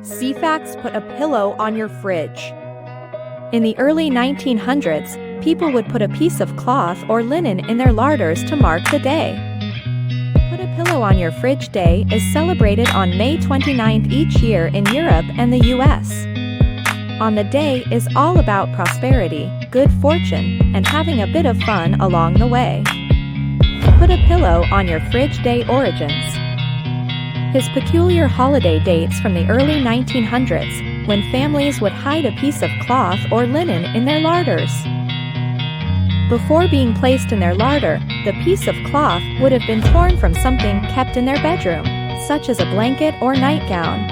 SEEFACTS put a pillow on your fridge. In the early 1900s, people would put a piece of cloth or linen in their larders to mark the day. Put a Pillow on Your Fridge Day is celebrated on May 29th each year in Europe and the US. On the day is all about prosperity, good fortune, and having a bit of fun along the way. Put a Pillow on Your Fridge Day origins. His peculiar holiday dates from the early 1900s, when families would hide a piece of cloth or linen in their larders. Before being placed in their larder, the piece of cloth would have been torn from something kept in their bedroom, such as a blanket or nightgown.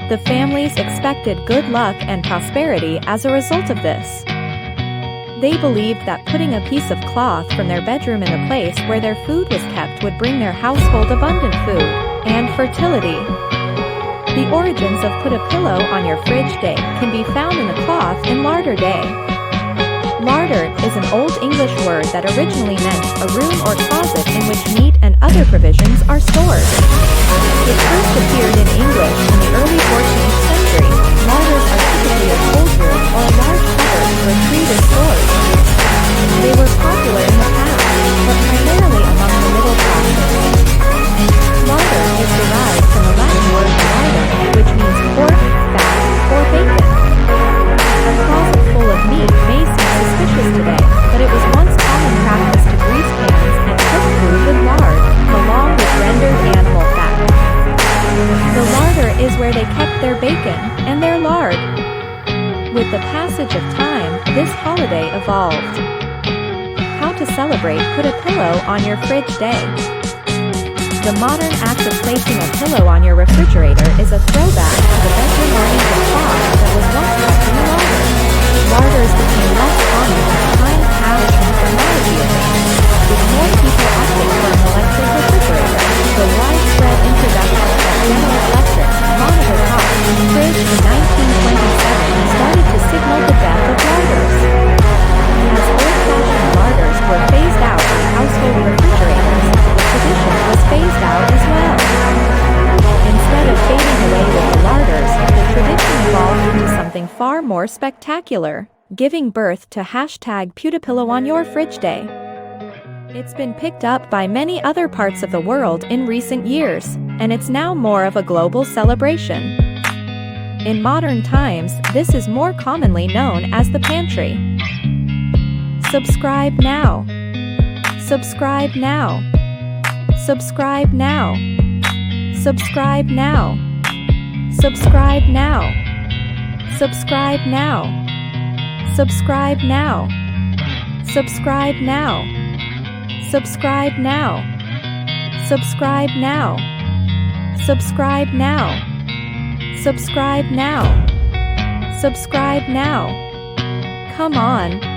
The families expected good luck and prosperity as a result of this. They believed that putting a piece of cloth from their bedroom in the place where their food was kept would bring their household abundant food and fertility. The origins of Put a Pillow on Your Fridge Day can be found in the cloth in Larder Day. Larder is an Old English word that originally meant a room or closet in which meat and other provisions are stored. It first appeared in English in the early 14th century. Larders are typically a cold room or a large cupboard where food is stored. They were popular in the past, but primarily among the middle classes. Larder is derived from the Latin word larder, which means pork, fat, or bacon. A closet full of meat may seem suspicious today, but it was once common practice to grease pans and cook food with lard, along with rendered animal fat. The larder is where they kept their bacon and their lard. With the passage of time, this holiday evolved. How to celebrate Put a Pillow on Your Fridge Day. The modern act of placing a pillow on your refrigerator is a throwback to the bedroom-oriented cloth that was once kept in the larder. Larders became less common as time passed and technology advanced, with more people opting for an electric refrigerator. The widespread introduction of General Electric's monitor top fridge in 1927 started to signal the death of larders. As old-fashioned larders were phased out by household refrigerators, the tradition was phased out as well. Instead of fading away with the larders, the tradition evolved into something far more spectacular, giving birth to #PutAPillowOnYourFridgeDay. It's been picked up by many other parts of the world in recent years, and it's now more of a global celebration. In modern times, this is more commonly known as the pantry. Subscribe now. Subscribe now. Subscribe now. Subscribe now. Subscribe now. Subscribe now. Subscribe now. Subscribe now. Subscribe now. Subscribe now. Subscribe now. Subscribe now. Subscribe now. Come on.